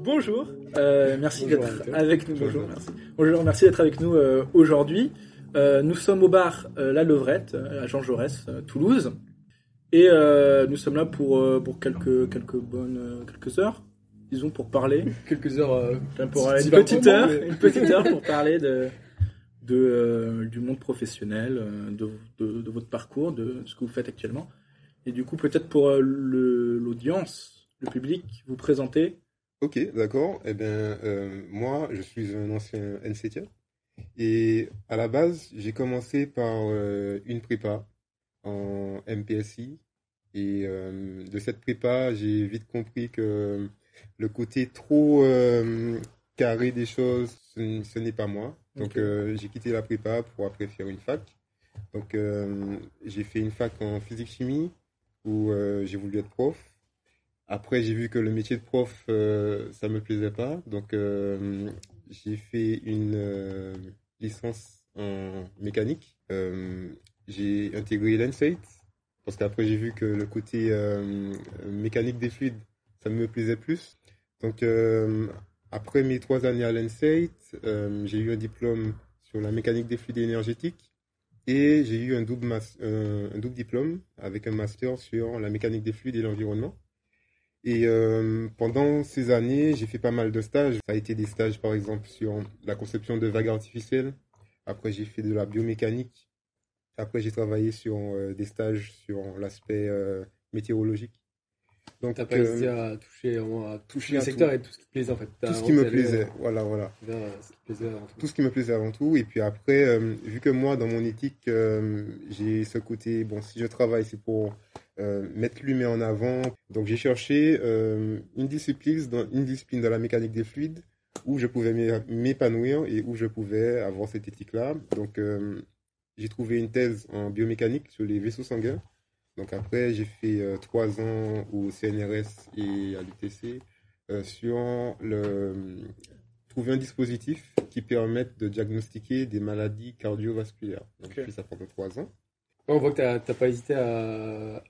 bonjour, merci Bonjour d'être avec nous. Bonjour, merci d'être avec nous aujourd'hui. Nous sommes au bar La Levrette, à Jean Jaurès, Toulouse, et nous sommes là pour quelques heures, disons, pour parler. Quelques heures. Pour une petite heure pour parler du monde professionnel, de votre parcours, de ce que vous faites actuellement. Et du coup, peut-être pour l'audience, le public, vous présenter. Ok, d'accord. Eh bien, moi, je suis un ancien NCTIA. Et à la base, j'ai commencé par une prépa en MPSI. Et de cette prépa, j'ai vite compris que le côté trop carré des choses, ce n'est pas moi. Donc, j'ai quitté la prépa pour après faire une fac. Donc, j'ai fait une fac en physique-chimie où j'ai voulu être prof. Après, j'ai vu que le métier de prof, ça me plaisait pas. Donc, j'ai fait une licence en mécanique. J'ai intégré l'ENSAIT parce qu'après, j'ai vu que le côté mécanique des fluides, ça me plaisait plus. Donc, après mes 3 années à l'ENSAIT, j'ai eu un diplôme sur la mécanique des fluides énergétiques et j'ai eu un double diplôme avec un master sur la mécanique des fluides et l'environnement. Et pendant ces années, j'ai fait pas mal de stages. Ça a été des stages, par exemple, sur la conception de vagues artificielles. Après, j'ai fait de la biomécanique. Après, j'ai travaillé sur des stages sur l'aspect météorologique. Donc, t'as pas hésité à toucher le secteur et tout ce qui te plaisait en fait. Tout ce qui me plaisait, voilà. Tout ce qui me plaisait avant tout. Et puis après, vu que moi, dans mon éthique, j'ai ce côté, bon, si je travaille, c'est pour mettre l'humain en avant. Donc j'ai cherché une discipline dans la mécanique des fluides où je pouvais m'épanouir et où je pouvais avoir cette éthique-là. Donc j'ai trouvé une thèse en biomécanique sur les vaisseaux sanguins. Donc après, j'ai fait 3 ans au CNRS et à l'UTC sur trouver un dispositif qui permette de diagnostiquer des maladies cardiovasculaires. Donc j'ai fait ça pendant 3 ans. On voit que t'as pas hésité à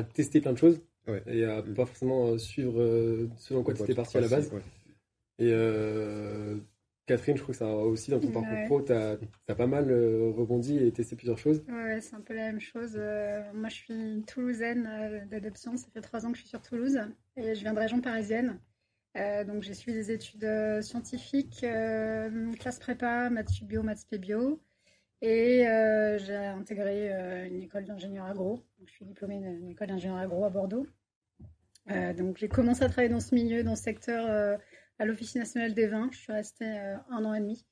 tester plein de choses et à pas forcément suivre selon quoi tu étais parti à la base. Ouais. Et Catherine, je trouve que ça aussi dans ton parcours pro, t'as pas mal rebondi et testé plusieurs choses. Ouais, c'est un peu la même chose. Moi, je suis toulousaine d'adoption. Ça fait 3 ans que je suis sur Toulouse et je viens de région parisienne. Donc, j'ai suivi des études scientifiques, classe prépa, maths bio, maths spé bio. Et j'ai intégré une école d'ingénieur agro. Donc, je suis diplômée d'une école d'ingénieur agro à Bordeaux. Donc, j'ai commencé à travailler dans ce milieu, dans ce secteur, à l'Office national des vins. Je suis restée 1 an et demi.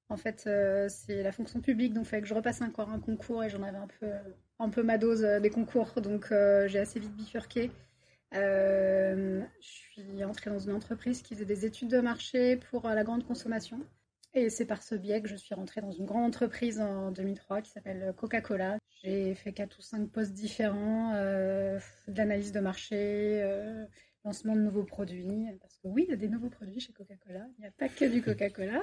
En fait, c'est la fonction publique, donc il fallait que je repasse encore un concours et j'en avais un peu ma dose des concours. Donc, j'ai assez vite bifurqué. Je suis entrée dans une entreprise qui faisait des études de marché pour la grande consommation. Et c'est par ce biais que je suis rentrée dans une grande entreprise en 2003 qui s'appelle Coca-Cola. J'ai fait 4 ou 5 postes différents, de l'analyse de marché, lancement de nouveaux produits. Parce que oui, il y a des nouveaux produits chez Coca-Cola. Il n'y a pas que du Coca-Cola.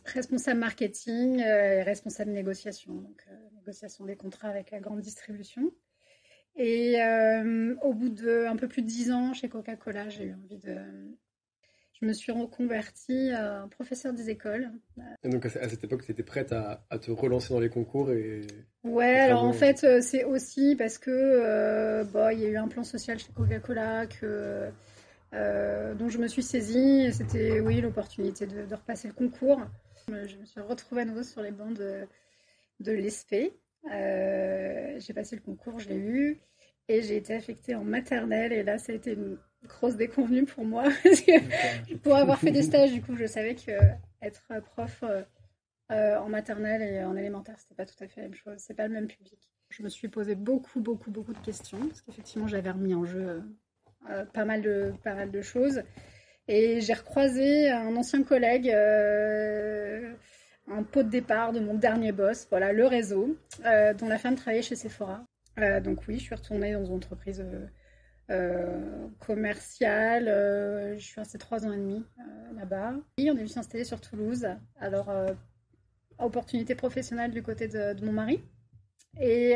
Responsable marketing et responsable négociation. Donc, négociation des contrats avec la grande distribution. Et au bout de un peu plus de 10 ans chez Coca-Cola, j'ai eu envie je me suis reconvertie en professeur des écoles. Et donc à cette époque, tu étais prête à te relancer dans les concours Ouais, alors en fait, c'est aussi parce que il y a eu un plan social chez Coca-Cola dont je me suis saisie. Et c'était, oui, l'opportunité de repasser le concours. Je me suis retrouvée à nouveau sur les bancs de l'ESPE. J'ai passé le concours, je l'ai eu. Et j'ai été affectée en maternelle. Et là, ça a été une grosse déconvenue pour moi. Parce que pour avoir fait des stages, du coup, je savais qu'être prof en maternelle et en élémentaire, c'était pas tout à fait la même chose. C'est pas le même public. Je me suis posé beaucoup de questions. Parce qu'effectivement, j'avais remis en jeu pas mal de choses. Et j'ai recroisé un ancien collègue, un pot de départ de mon dernier boss, voilà, le réseau, dont la femme travaillait chez Sephora. Donc oui, je suis retournée dans une entreprise commerciale. Je suis restée 3 ans et demi là-bas. Et on est venu s'installer sur Toulouse. Alors, opportunité professionnelle du côté de mon mari. Et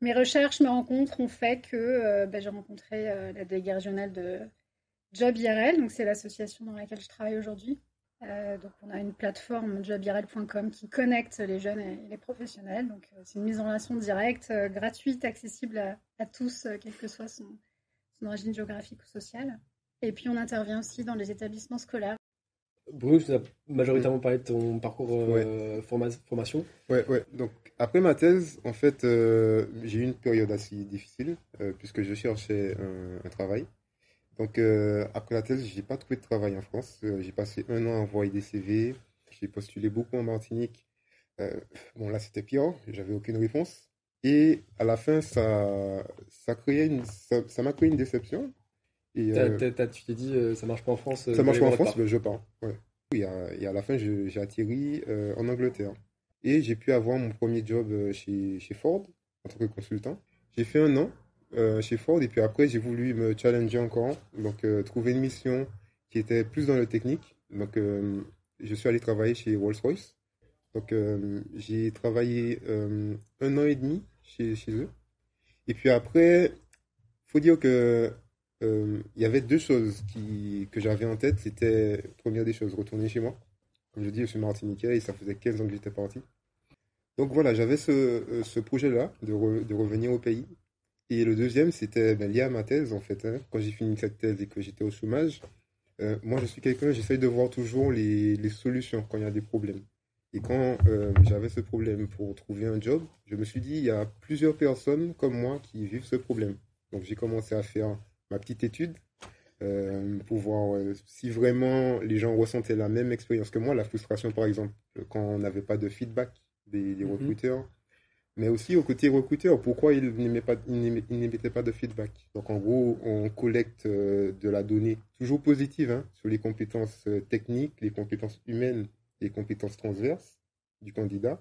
mes recherches, mes rencontres ont fait que j'ai rencontré la déléguée régionale de Job IRL, donc c'est l'association dans laquelle je travaille aujourd'hui. Donc on a une plateforme jobirl.com qui connecte les jeunes et les professionnels. Donc c'est une mise en relation directe, gratuite, accessible à tous, quelle que soit son origine géographique ou sociale. Et puis on intervient aussi dans les établissements scolaires. Bruno, tu as majoritairement parlé de ton parcours formation. Ouais. Donc, après ma thèse, en fait, j'ai eu une période assez difficile, puisque je cherchais un travail. Donc, après la thèse, j'ai pas trouvé de travail en France. J'ai passé un an à envoyer des CV. J'ai postulé beaucoup en Martinique. Bon, là, c'était pire. J'avais aucune réponse. Et à la fin, ça m'a créé une déception. Et, tu t'es dit, ça marche pas en France. ça marche pas en France, ben, je pars. Ouais. Et à la fin, j'ai atterri en Angleterre. Et j'ai pu avoir mon premier job chez Ford en tant que consultant. J'ai fait un an chez Ford et puis après, j'ai voulu me challenger encore. Donc, trouver une mission qui était plus dans le technique. Donc, je suis allé travailler chez Rolls-Royce. Donc, j'ai travaillé un an et demi chez eux. Et puis après, faut dire que il y avait deux choses que j'avais en tête. C'était, première des choses, retourner chez moi. Comme je dis, je suis martiniquais et ça faisait 15 ans que j'étais parti. Donc voilà, j'avais ce projet-là de revenir au pays. Et le deuxième, c'était lié à ma thèse, en fait. Hein. Quand j'ai fini cette thèse et que j'étais au chômage, moi, je suis quelqu'un, j'essaye de voir toujours les solutions quand il y a des problèmes. Et quand j'avais ce problème pour trouver un job, je me suis dit, il y a plusieurs personnes comme moi qui vivent ce problème. Donc j'ai commencé à faire ma petite étude pour voir si vraiment les gens ressentaient la même expérience que moi, la frustration par exemple, quand on n'avait pas de feedback des recruteurs, mais aussi au côté recruteur, pourquoi ils n'émettaient pas de feedback. Donc en gros, on collecte de la donnée toujours positive hein, sur les compétences techniques, les compétences humaines, les compétences transverses du candidat.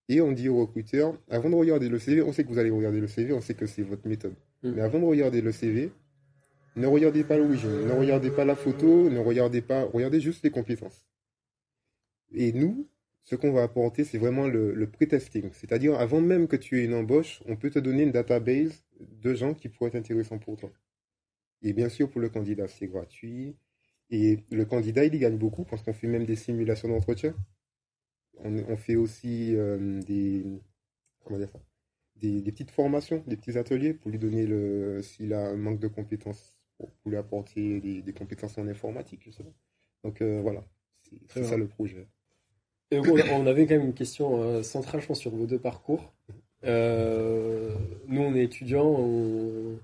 Et on dit au recruteur, avant de regarder le CV, on sait que vous allez regarder le CV, on sait que c'est votre méthode. Mais avant de regarder le CV, ne regardez pas l'origine, ne regardez pas la photo, regardez juste les compétences. Et nous, ce qu'on va apporter, c'est vraiment le pré-testing. C'est-à-dire, avant même que tu aies une embauche, on peut te donner une database de gens qui pourraient être intéressants pour toi. Et bien sûr, pour le candidat, c'est gratuit. Et le candidat, il y gagne beaucoup parce qu'on fait même des simulations d'entretien. On fait aussi comment dire ça, des petites formations, des petits ateliers pour lui donner s'il a un manque de compétences, pour lui apporter des compétences en informatique, je sais pas. Donc voilà, c'est ça le projet. Et donc, on avait quand même une question centrale, je pense, sur vos deux parcours. Nous, on est étudiants, on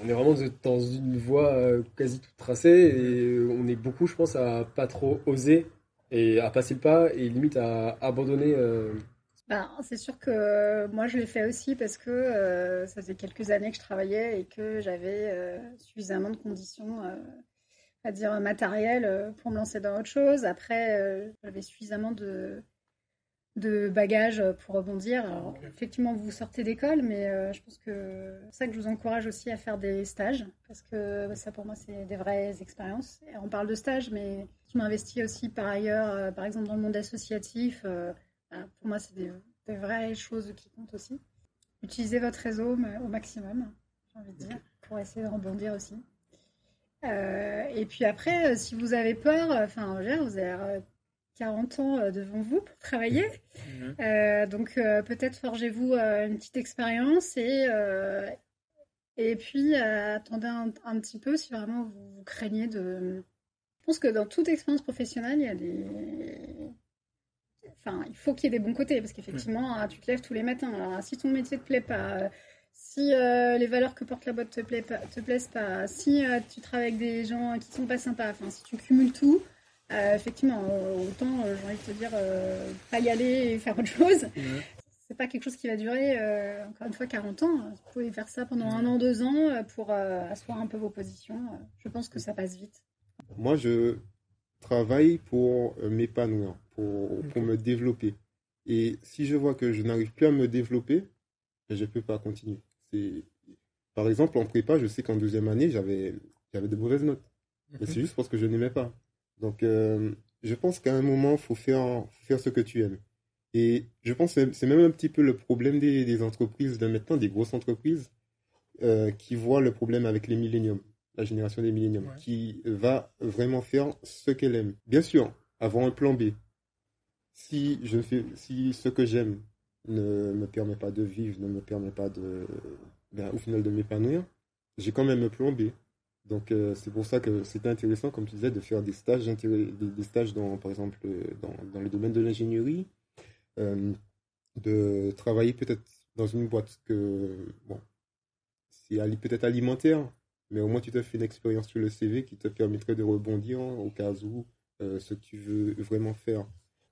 est vraiment dans une voie quasi toute tracée et on est beaucoup, je pense, à pas trop oser et à passer le pas et limite à abandonner. C'est sûr que moi je l'ai fait aussi parce que ça faisait quelques années que je travaillais et que j'avais suffisamment de conditions, à dire matérielles, pour me lancer dans autre chose. Après, j'avais suffisamment de bagages pour rebondir. Alors, effectivement, vous sortez d'école, mais je pense que c'est ça que je vous encourage aussi à faire des stages parce que ça pour moi c'est des vraies expériences. Et on parle de stages, mais je m'investis aussi par ailleurs, par exemple dans le monde associatif. Pour moi, c'est des vraies choses qui comptent aussi. Utilisez votre réseau au maximum, j'ai envie de dire, pour essayer de rebondir aussi. Et puis après, si vous avez peur, vous avez 40 ans devant vous pour travailler. Donc peut-être forgez-vous une petite expérience et puis attendez un petit peu si vraiment vous craignez de... Je pense que dans toute expérience professionnelle, il y a il faut qu'il y ait des bons côtés, parce qu'effectivement, tu te lèves tous les matins. Alors, si ton métier te plaît pas, si les valeurs que porte la boîte te plaisent pas, si tu travailles avec des gens qui sont pas sympas, si tu cumules tout, effectivement, autant, j'ai envie de te dire, pas y aller et faire autre chose. C'est pas quelque chose qui va durer, encore une fois, 40 ans. Vous pouvez faire ça pendant 1 an, 2 ans pour asseoir un peu vos positions. Je pense que ça passe vite. Moi, je travaille pour m'épanouir, pour me développer. Et si je vois que je n'arrive plus à me développer, je ne peux pas continuer. Par exemple, en prépa, je sais qu'en deuxième année, j'avais de mauvaises notes. Mais c'est juste parce que je n'aimais pas. Donc, je pense qu'à un moment, il faut faire ce que tu aimes. Et je pense que c'est même un petit peu le problème des entreprises de maintenant, des grosses entreprises, qui voient le problème avec les milléniums, la génération des milléniums, Ouais. qui va vraiment faire ce qu'elle aime. Bien sûr, avoir un plan B. Si ce que j'aime ne me permet pas de vivre, ne me permet pas au final de m'épanouir, j'ai quand même un plan B. Donc c'est pour ça que c'était intéressant, comme tu disais, de faire des stages, des stages par exemple, dans le domaine de l'ingénierie, euh, de travailler peut-être dans une boîte bon, peut-être alimentaire, mais au moins tu te fais une expérience sur le CV qui te permettrait de rebondir au cas où ce que tu veux vraiment faire.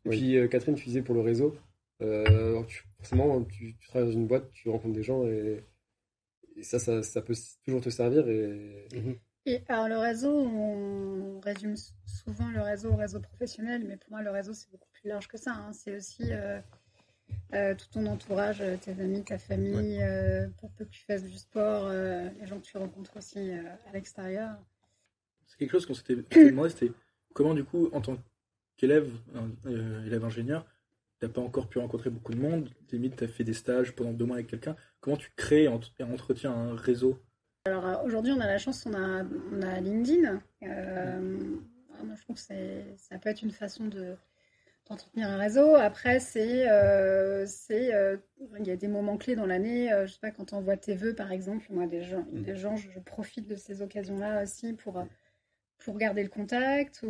Et Oui. puis, Catherine, tu disais pour le réseau, forcément, tu travailles dans une boîte, tu rencontres des gens et ça peut toujours te servir. Et... Mhm. Et alors le réseau, on résume souvent le réseau au réseau professionnel, mais pour moi le réseau c'est beaucoup plus large que ça, hein. C'est aussi tout ton entourage, tes amis, ta famille, pour peu que tu fasses du sport, les gens que tu rencontres aussi à l'extérieur. C'est quelque chose qu'on s'était demandé, c'était comment du coup, en tant qu'élève, élève ingénieur, t'as pas encore pu rencontrer beaucoup de monde, limite t'as fait des stages pendant 2 mois avec quelqu'un, comment tu crées et entretiens un réseau? Aujourd'hui on a la chance, on a LinkedIn. Moi, je trouve que ça peut être une façon d'entretenir un réseau. Après, il y a des moments clés dans l'année. Je sais pas, quand tu envoies tes vœux, par exemple, moi, des gens, je profite de ces occasions-là aussi pour garder le contact.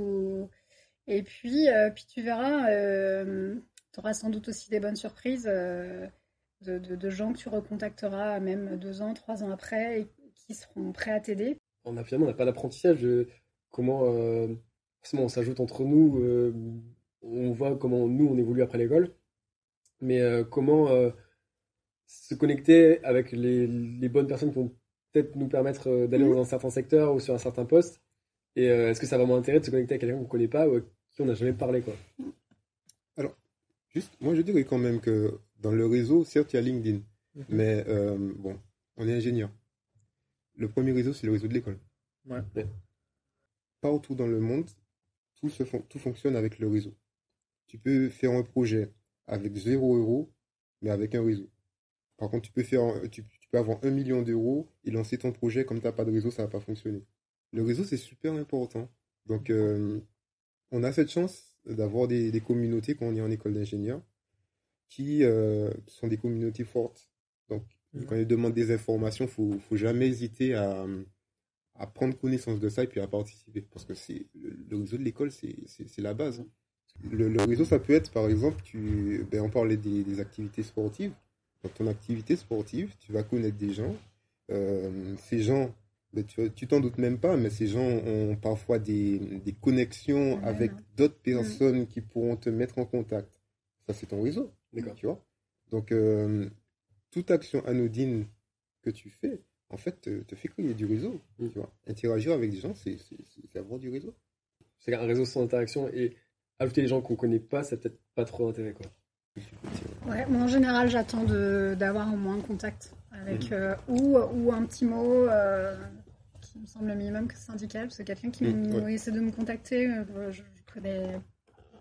Et puis tu verras, tu auras sans doute aussi des bonnes surprises de gens que tu recontacteras même 2 ans, 3 ans après et qui seront prêts à t'aider. Finalement, on n'a pas d'apprentissage de comment forcément on s'ajoute entre nous, on voit comment nous on évolue après l'école, mais comment se connecter avec les bonnes personnes qui vont peut-être nous permettre d'aller Mhm. dans un certain secteur ou sur un certain poste. Et est-ce que ça a vraiment intérêt de se connecter à quelqu'un qu'on ne connaît pas ou à qui on n'a jamais parlé, quoi. Alors, juste, moi je dirais quand même que dans le réseau, certes, il y a LinkedIn, mais bon, on est ingénieur. Le premier réseau, c'est le réseau de l'école. Ouais. Partout dans le monde, tout fonctionne avec le réseau. Tu peux faire un projet avec 0 € mais avec un réseau. Par contre, tu peux avoir 1 million d'euros et lancer ton projet comme tu n'as pas de réseau, ça va pas fonctionner. Le réseau, c'est super important. Donc, on a cette chance d'avoir des communautés quand on est en école d'ingénieur qui sont des communautés fortes. Donc, quand ils demandent des informations, faut jamais hésiter à prendre connaissance de ça et puis à participer. Parce que le réseau de l'école, c'est la base. Le réseau, ça peut être, par exemple, on parlait des activités sportives. Dans ton activité sportive, tu vas connaître des gens. Ces gens, tu t'en doutes même pas, mais ces gens ont parfois des connexions avec d'autres personnes qui pourront te mettre en contact. Ça, c'est ton réseau. D'accord. Tu vois? Donc, toute action anodine que tu fais, en fait, te fait créer du réseau. Tu vois? Interagir avec des gens, c'est avoir du réseau. C'est un réseau sans interaction et ajouter les gens qu'on connaît pas, ça n'a peut-être pas trop d'intérêt, quoi. Ouais, moi en général, j'attends d'avoir au moins un contact avec ou un petit mot qui me semble le minimum que syndical, parce que quelqu'un qui essaie de me contacter, je connais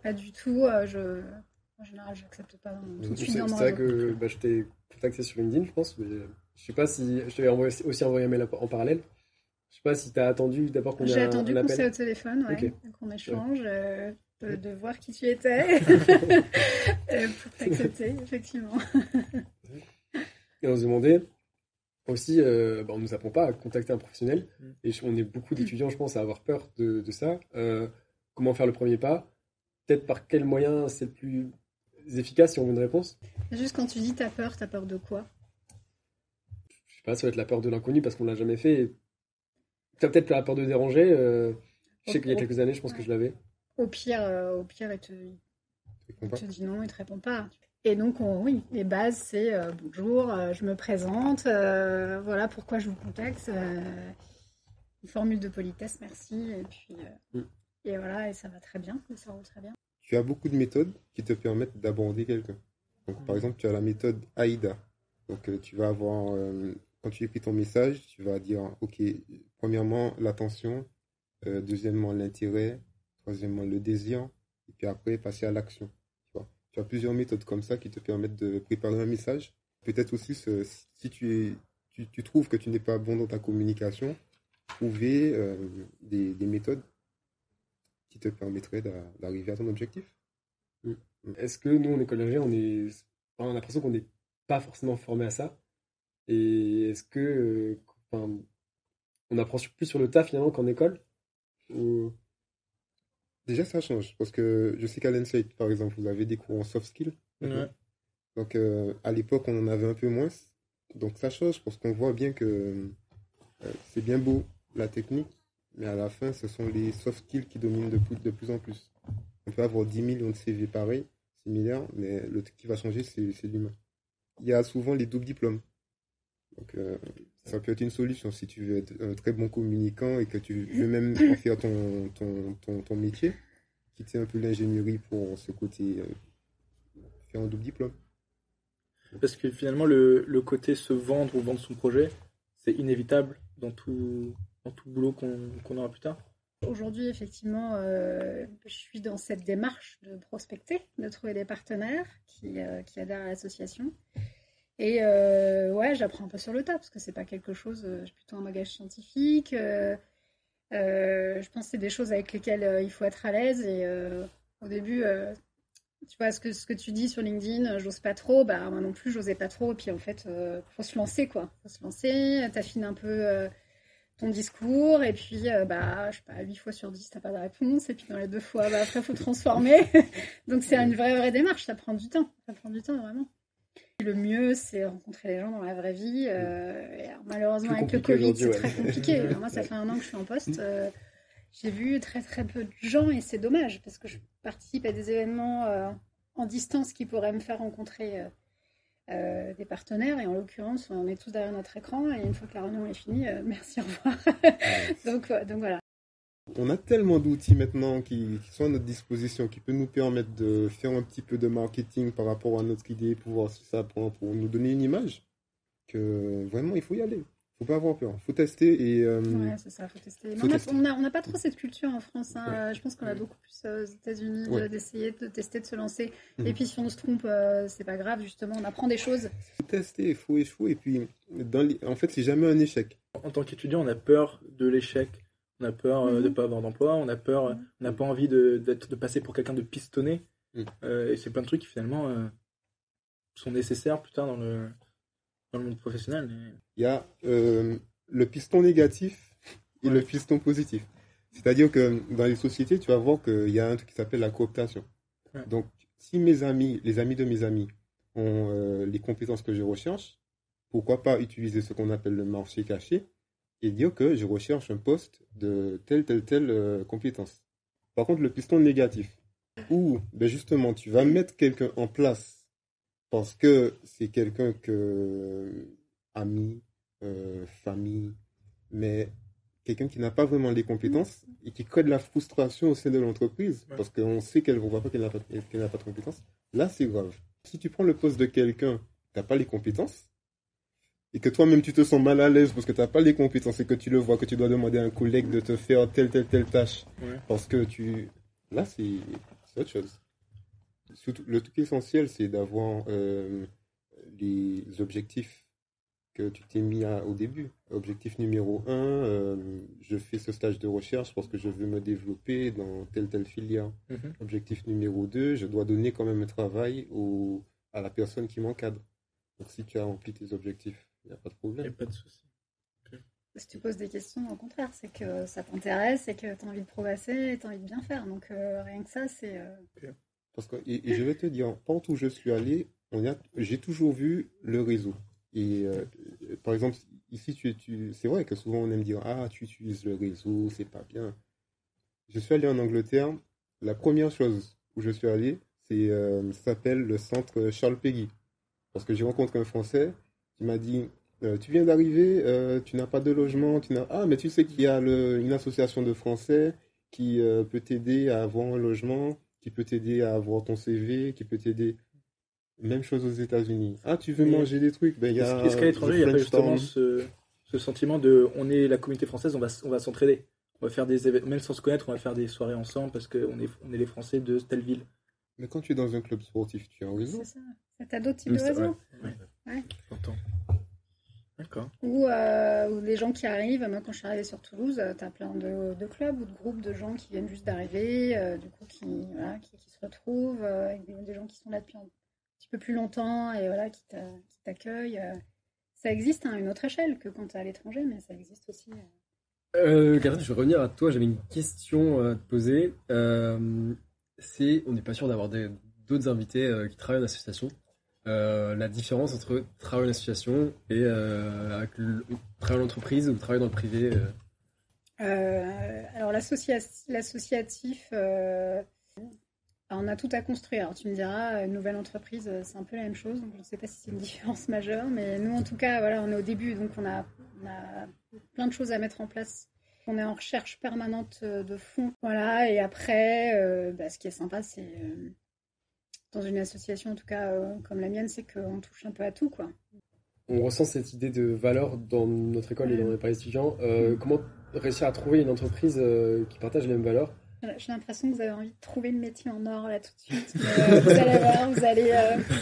pas du tout. En général, j'accepte pas tout de suite C'est dans mon vrai réseau. que je t'ai contacté sur LinkedIn, je pense, mais je sais pas si je t'avais aussi envoyé un mail en parallèle. Je sais pas si tu as attendu d'abord qu'on ait J'ai un attendu qu'on appel. s'est au téléphone, Ok. qu'on échange, de voir qui tu étais pour t'accepter, effectivement. Et on se demandait aussi, on ne nous apprend pas à contacter un professionnel, et on est beaucoup d'étudiants, je pense, à avoir peur de ça. Comment faire le premier pas? Peut-être par quel moyen c'est le plus efficace si on veut une réponse? Juste quand tu dis t'as peur de quoi? Je sais pas, ça va être la peur de l'inconnu parce qu'on l'a jamais fait. Et t'as peut-être la peur de déranger. Je sais qu'il y a quelques années, je pense que je l'avais. Au pire, il te dit non, il te répond pas. Et donc, oui, les bases, c'est bonjour, je me présente, voilà pourquoi je vous contacte, une formule de politesse, merci, et puis et voilà, et ça va très bien, ça roule très bien. Tu as beaucoup de méthodes qui te permettent d'aborder quelqu'un. Donc, par exemple, tu as la méthode AIDA. Donc, tu vas avoir, quand tu écris ton message, tu vas dire, OK, premièrement, l'attention, deuxièmement, l'intérêt, troisièmement, le désir, et puis après, passer à l'action. Tu vois. Tu as plusieurs méthodes comme ça qui te permettent de préparer un message. Peut-être aussi, si tu trouves que tu n'es pas bon dans ta communication, trouver des méthodes qui te permettraient d'arriver à ton objectif. Est-ce que nous, en école d'ingé, on a l'impression qu'on n'est pas forcément formé à ça? Et est-ce que on apprend plus sur le tas finalement qu'en école? Ou... Déjà, ça change. Parce que je sais qu'à l'ENSEID, par exemple, vous avez des cours en soft skills. Ouais. Donc, à l'époque, on en avait un peu moins. Donc, ça change parce qu'on voit bien que c'est bien beau, la technique, mais à la fin, ce sont les soft skills qui dominent de plus en plus. On peut avoir 10 millions de CV pareils, similaires, mais le truc qui va changer, c'est l'humain. Il y a souvent les doubles diplômes. Donc, ça peut être une solution si tu veux être un très bon communicant et que tu veux même en faire ton métier, quitter un peu l'ingénierie pour ce côté, faire un double diplôme. Parce que finalement, le côté se vendre ou vendre son projet, c'est inévitable dans tout boulot qu'on aura plus tard. Aujourd'hui, effectivement, je suis dans cette démarche de prospecter, de trouver des partenaires qui adhèrent à l'association. Et ouais, j'apprends un peu sur le tas, parce que c'est pas quelque chose, j'ai plutôt un bagage scientifique. Je pense que c'est des choses avec lesquelles il faut être à l'aise. Et au début, tu vois, ce que tu dis sur LinkedIn, j'ose pas trop, bah moi non plus, j'osais pas trop. Et puis en fait, faut se lancer, quoi. Faut se lancer, t'affines un peu ton discours, et puis, bah, je sais pas, 8 fois sur 10, t'as pas de réponse, et puis dans les 2 fois, bah, après, faut transformer. Donc, c'est une vraie démarche, ça prend du temps, vraiment. Le mieux, c'est rencontrer les gens dans la vraie vie. Et alors, malheureusement, avec le Covid, c'est très compliqué. Alors, moi, ça fait 1 an que je suis en poste. J'ai vu très, très peu de gens, et c'est dommage, parce que je participe à des événements en distance qui pourraient me faire rencontrer des partenaires, et en l'occurrence on est tous derrière notre écran, et une fois que la réunion est finie, merci, au revoir. donc voilà. On a tellement d'outils maintenant qui sont à notre disposition, qui peuvent nous permettre de faire un petit peu de marketing par rapport à notre idée, pour voir si ça prend, pour nous donner une image, que vraiment il faut y aller. Faut pas avoir peur, faut tester. Et ouais, c'est ça, faut tester. On n'a pas trop cette culture en France, hein. Je pense qu'on a beaucoup plus aux États-Unis d'essayer de tester, de se lancer. Et puis si on se trompe, c'est pas grave, justement, on apprend des choses. Faut tester, il faut échouer, et puis en fait c'est jamais un échec. En tant qu'étudiant, on a peur de l'échec, on a peur de ne pas avoir d'emploi, on a peur, on n'a pas envie de passer pour quelqu'un de pistonné. Et c'est plein de trucs qui finalement sont nécessaires plus tard dans le monde professionnel. Il y a le piston négatif et le piston positif. C'est-à-dire que dans les sociétés, tu vas voir qu'il y a un truc qui s'appelle la cooptation. Ouais. Donc, si les amis de mes amis ont les compétences que je recherche, pourquoi pas utiliser ce qu'on appelle le marché caché et dire que je recherche un poste de telle compétence. Par contre, le piston négatif, où ben justement, tu vas mettre quelqu'un en place parce que c'est quelqu'un ami, famille, mais quelqu'un qui n'a pas vraiment les compétences et qui crée de la frustration au sein de l'entreprise parce qu'on sait qu'elle ne voit pas qu'elle n'a pas de compétences. Là, c'est grave. Si tu prends le poste de quelqu'un qui n'a pas les compétences et que toi-même tu te sens mal à l'aise parce que tu n'as pas les compétences et que tu le vois, que tu dois demander à un collègue de te faire telle tâche parce que là, c'est autre chose. Surtout, le truc essentiel, c'est d'avoir les objectifs que tu t'es mis au début. Objectif numéro 1, je fais ce stage de recherche parce que je veux me développer dans telle filière. Objectif numéro 2, je dois donner quand même un travail à la personne qui m'encadre. Donc si tu as rempli tes objectifs, il n'y a pas de problème. Il n'y a pas de souci. Si tu poses des questions, au contraire, c'est que ça t'intéresse et que tu as envie de progresser et tu as envie de bien faire. Donc rien que ça, c'est... Parce que, et je vais te dire, partout où je suis allé, j'ai toujours vu le réseau. Et par exemple, ici, c'est vrai que souvent on aime dire « Ah, tu utilises le réseau, c'est pas bien ». Je suis allé en Angleterre. La première chose où je suis allé, ça s'appelle le centre Charles Péguy. Parce que j'ai rencontré un Français qui m'a dit « Tu viens d'arriver, tu n'as pas de logement, Ah, mais tu sais qu'il y a une association de Français qui peut t'aider à avoir un logement, qui peut t'aider à avoir ton CV, qui peut t'aider... » Même chose aux États-Unis. Ah, tu veux manger des trucs? Ben, Est-ce qu'à l'étranger, il n'y a pas justement ce sentiment de on est la communauté française, on va s'entraider. On va faire des événements, même sans se connaître, on va faire des soirées ensemble parce qu'on est les Français de telle ville. Mais quand tu es dans un club sportif, tu as un réseau. C'est ça. T'as d'autres types de réseaux. Ouais. J'entends. D'accord. Ou des gens qui arrivent. Moi, quand je suis arrivée sur Toulouse, t'as plein de clubs ou de groupes de gens qui viennent juste d'arriver, du coup, qui se retrouvent, avec des gens qui sont là depuis un petit peu plus longtemps et voilà, qui t'accueillent. Ça existe à une autre échelle que quand t'es à l'étranger, mais ça existe aussi. Catherine, je vais revenir à toi. J'avais une question à te poser. On n'est pas sûr d'avoir d'autres invités qui travaillent en association. La différence entre travailler en association et travailler en entreprise ou travailler dans le privé. Alors l'associatif, on a tout à construire. Alors tu me diras, une nouvelle entreprise, c'est un peu la même chose. Donc je ne sais pas si c'est une différence majeure, mais nous en tout cas, voilà, on est au début, donc on a plein de choses à mettre en place. On est en recherche permanente de fonds, voilà. Et après, ce qui est sympa, c'est dans une association, en tout cas comme la mienne, c'est qu'on touche un peu à tout, quoi. On ressent cette idée de valeur dans notre école et dans les paris étudiants. Comment réussir à trouver une entreprise qui partage les mêmes valeurs? J'ai l'impression que vous avez envie de trouver le métier en or là tout de suite. Mais, vous allez voir, vous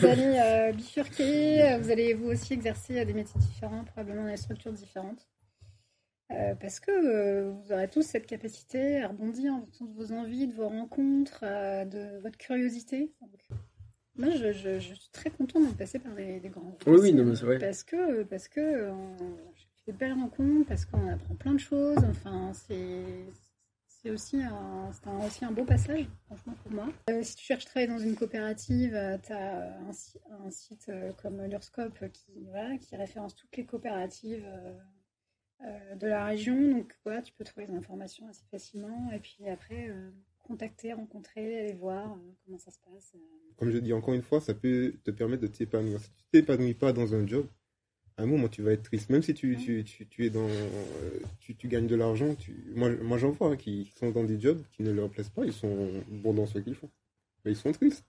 allez bifurquer, vous allez vous aussi exercer des métiers différents, probablement dans des structures différentes. Parce que vous aurez tous cette capacité à rebondir en fonction de vos envies, de vos rencontres, de votre curiosité. Donc, moi, je suis très contente de passer par des grands groupes. Oui, non, mais c'est vrai. Parce que j'ai fait des belles rencontres, parce qu'on apprend plein de choses. Enfin, c'est aussi un beau passage, franchement, pour moi. Si tu cherches à travailler dans une coopérative, tu as un site comme l'Urscope qui référence toutes les coopératives de la région. Donc, voilà, tu peux trouver des informations assez facilement. Et puis après, contacter, rencontrer, aller voir comment ça se passe. Comme je dis encore une fois, ça peut te permettre de t'épanouir. Si tu t'épanouis pas dans un job, à un moment tu vas être triste. Même si tu es dans, tu gagnes de l'argent. Moi j'en vois qui sont dans des jobs qui ne leur plaisent pas. Ils sont bons dans ce qu'ils font, mais ils sont tristes.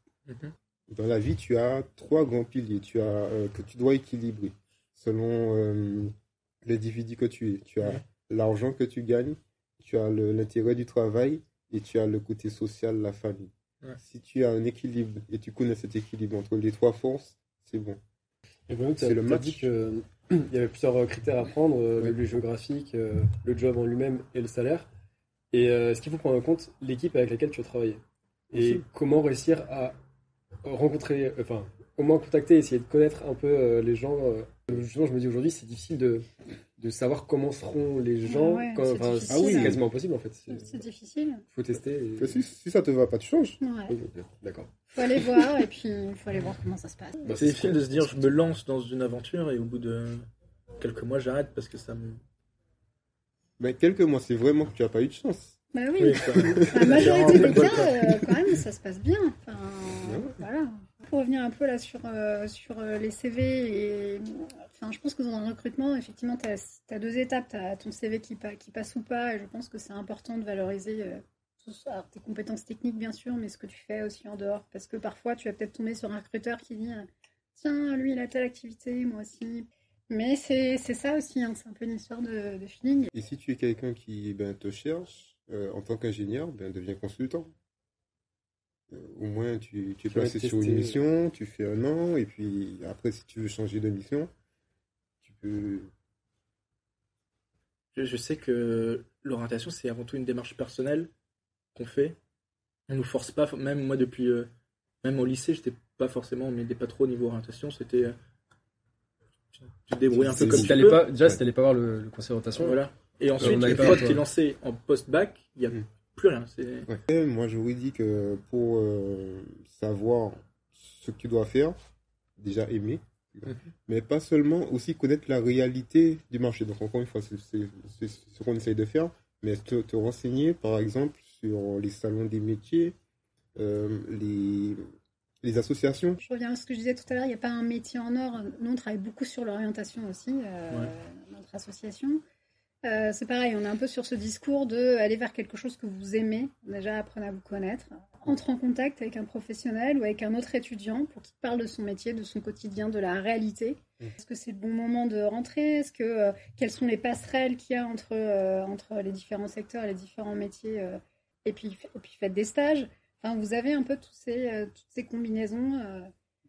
Dans la vie, tu as 3 grands piliers. Que tu dois équilibrer selon l'individu que tu es. Tu as l'argent que tu gagnes, tu as l'intérêt du travail et tu as le côté social, la famille. Si tu as un équilibre et tu connais cet équilibre entre les 3 forces, c'est bon. Et vraiment, tu as dit qu'il y avait plusieurs critères à prendre, le lieu géographique, le job en lui-même et le salaire. Et est-ce qu'il faut prendre en compte l'équipe avec laquelle tu vas travailler? Et comment réussir à rencontrer, au moins contacter, essayer de connaître un peu les gens. Justement, je me dis aujourd'hui, c'est difficile de savoir comment seront les gens. C'est quasiment impossible en fait. C'est difficile. Il faut tester. Si ça te va pas, tu changes. Ouais. D'accord. Il faut aller voir et puis il faut aller voir comment ça se passe. C'est difficile de se dire je me lance dans une aventure et au bout de quelques mois j'arrête parce que ça me... Quelques mois, c'est vraiment que tu n'as pas eu de chance. Bah oui, la majorité des cas, quand même, ça se passe bien. Voilà. Pour revenir un peu là sur les CV, je pense que dans le recrutement, effectivement, tu as 2 étapes. Tu as ton CV qui passe ou pas, et je pense que c'est important de valoriser tes compétences techniques, bien sûr, mais ce que tu fais aussi en dehors. Parce que parfois, tu vas peut-être tomber sur un recruteur qui dit tiens, lui, il a telle activité, moi aussi. Mais c'est ça aussi, c'est un peu une histoire de feeling. Et si tu es quelqu'un qui te cherche, en tant qu'ingénieur, deviens consultant. Au moins, tu es placé sur une mission, tu fais 1 an, et puis après, si tu veux changer de mission, tu peux... Je sais que l'orientation, c'est avant tout une démarche personnelle qu'on fait. On nous force pas, même moi depuis... même au lycée, j'étais pas forcément, on m'aidait pas trop au niveau orientation, c'était... tu te débrouilles un peu comme tu peux. Déjà, si t'allais pas voir le conseil d'orientation... Voilà. Et ensuite, une fois que tu es lancé en post-bac, il y a... plus rien. Moi, j'aurais dit que pour savoir ce que tu dois faire, déjà aimer, mais pas seulement, aussi connaître la réalité du marché. Donc, encore une fois, c'est ce qu'on essaye de faire, mais te renseigner, par exemple, sur les salons des métiers, les associations. Je reviens à ce que je disais tout à l'heure, il n'y a pas un métier en or. Nous, on travaille beaucoup sur l'orientation aussi, notre association. C'est pareil, on est un peu sur ce discours de aller vers quelque chose que vous aimez. Déjà, apprenez à vous connaître. Entre en contact avec un professionnel ou avec un autre étudiant pour qu'il parle de son métier, de son quotidien, de la réalité. Est-ce que c'est le bon moment de rentrer? Quelles sont les passerelles qu'il y a entre les différents secteurs, les différents métiers et puis faites des stages. Enfin, vous avez un peu toutes ces combinaisons.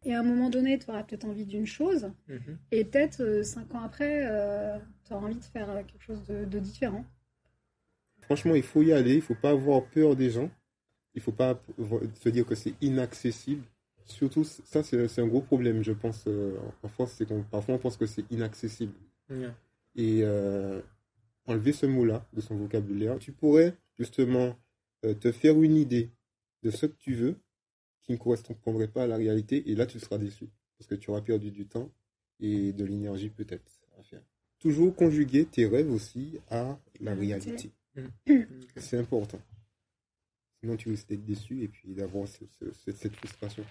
Et à un moment donné, tu auras peut-être envie d'une chose. Et peut-être 5 ans après, tu auras envie de faire quelque chose de différent. Franchement, il faut y aller. Il faut pas avoir peur des gens. Il faut pas se dire que c'est inaccessible. Surtout, ça, c'est un gros problème, je pense, en France. C'est qu'on parfois, on pense que c'est inaccessible. Et enlever ce mot-là de son vocabulaire. Tu pourrais, justement, te faire une idée de ce que tu veux qui ne correspondrait pas à la réalité, et là tu seras déçu, parce que tu auras perdu du temps et de l'énergie peut-être à faire. Toujours conjuguer tes rêves aussi à la réalité. C'est important. Sinon tu risques d'être déçu et puis d'avoir cette frustration.